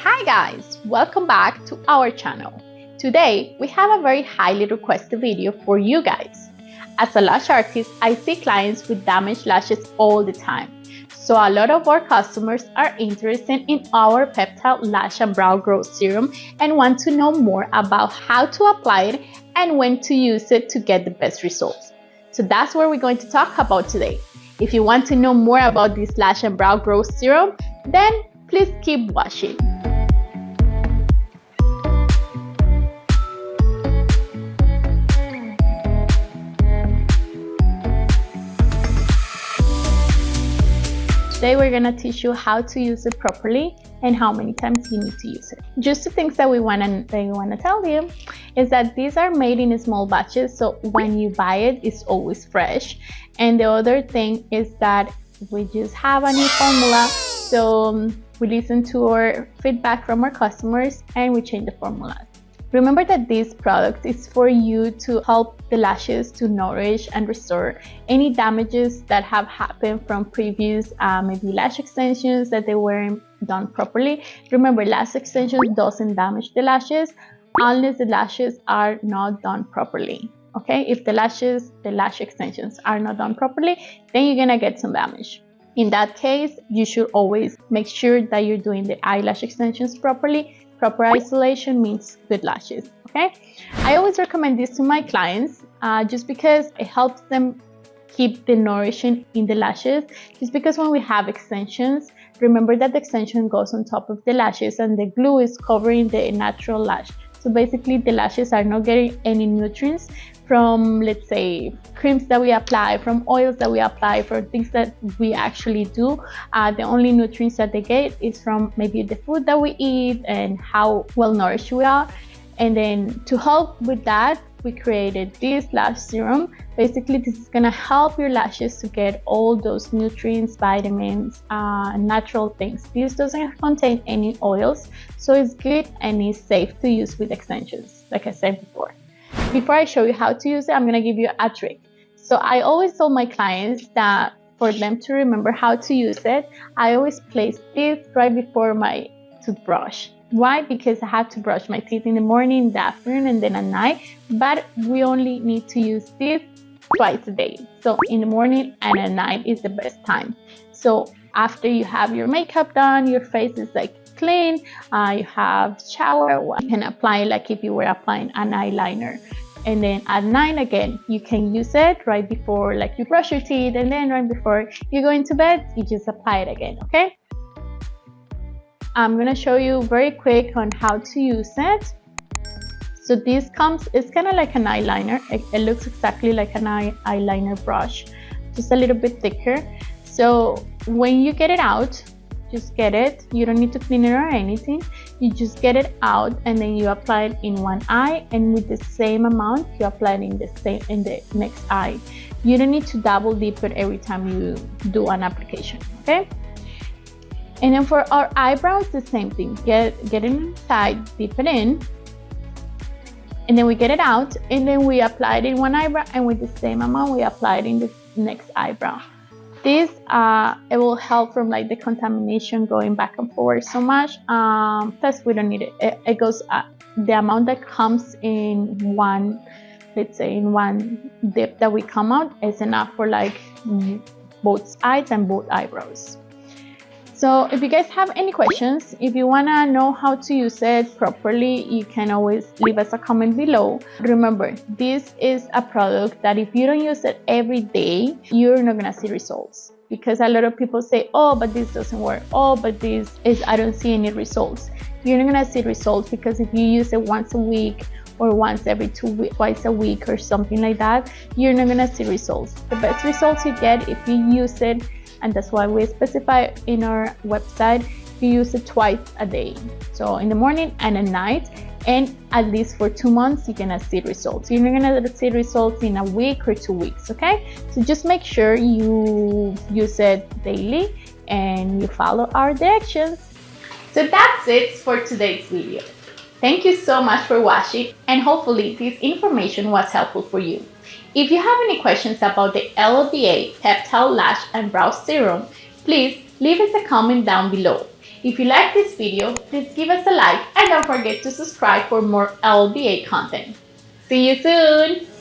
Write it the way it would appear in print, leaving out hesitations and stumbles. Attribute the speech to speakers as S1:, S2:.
S1: Hi guys, welcome back to our channel. Today we have a very highly requested video for you guys. As a lash artist, I see clients with damaged lashes all the time. So a lot of our customers are interested in our Peptide Lash and Brow Growth Serum and want to know more about how to apply it and when to use it to get the best results. So that's what we're going to talk about today. If you want to know more about this Lash and Brow Growth Serum, then please keep watching. Today we're going to teach you how to use it properly and how many times you need to use it. Just the things that we want to tell you is that these are made in small batches, so when you buy it, it's always fresh. And the other thing is that we just have a new formula, so we listen to our feedback from our customers and we change the formula. Remember that this product is for you to help the lashes to nourish and restore any damages that have happened from previous maybe lash extensions that they weren't done properly. Remember, lash extensions doesn't damage the lashes unless the lashes are not done properly. Okay, if the lash extensions are not done properly, then you're gonna get some damage. In that case, you should always make sure that you're doing the eyelash extensions properly. Proper isolation means good lashes, okay? I always recommend this to my clients just because it helps them keep the nourishing in the lashes. Just because when we have extensions, remember that the extension goes on top of the lashes and the glue is covering the natural lash. So basically the lashes are not getting any nutrients from, let's say, creams that we apply, from oils that we apply, for things that we actually do. The only nutrients that they get is from maybe the food that we eat and how well nourished we are. And then to help with that, we created this lash serum. Basically, this is gonna help your lashes to get all those nutrients, vitamins, natural things. This doesn't contain any oils, so it's good and it's safe to use with extensions, like I said before. Before I show you how to use it, I'm gonna give you a trick. So I always tell my clients that for them to remember how to use it, I always place this right before my toothbrush. Why? Because I have to brush my teeth in the morning, in the afternoon, and then at night. But we only need to use this twice a day. So in the morning and at night is the best time. So after you have your makeup done, your face is like clean, you have shower, you can apply like if you were applying an eyeliner. And then at night again, you can use it right before like you brush your teeth, and then right before you go into bed, you just apply it again, okay? I'm gonna show you very quick on how to use it. So this it's kind of like an eyeliner. It looks exactly like an eyeliner brush, just a little bit thicker. So when you get it out, just get it. You don't need to clean it or anything. You just get it out and then you apply it in one eye, and with the same amount you apply it in the next eye. You don't need to double dip it every time you do an application, okay? And then for our eyebrows, the same thing. Get it inside, dip it in, and then we get it out, and then we apply it in one eyebrow, and with the same amount we apply it in the next eyebrow. This it will help from like the contamination going back and forth so much. Plus we don't need it. It goes the amount that comes in one, let's say in one dip that we come out is enough for like both eyes and both eyebrows. So if you guys have any questions, if you want to know how to use it properly, you can always leave us a comment below. Remember, this is a product that if you don't use it every day, you're not going to see results. Because a lot of people say, oh, but this doesn't work. Oh, but I don't see any results. You're not going to see results because if you use it once a week or once every twice a week or something like that, you're not going to see results. The best results you get if you use it, and that's why we specify in our website, you use it twice a day. So in the morning and at night, and at least for 2 months, you're gonna see results. You're not gonna see results in a week or 2 weeks, okay? So just make sure you use it daily and you follow our directions. So that's it for today's video. Thank you so much for watching, and hopefully this information was helpful for you. If you have any questions about the LLBA Peptide Lash and Brow Serum, please leave us a comment down below. If you like this video, please give us a like and don't forget to subscribe for more LLBA content. See you soon!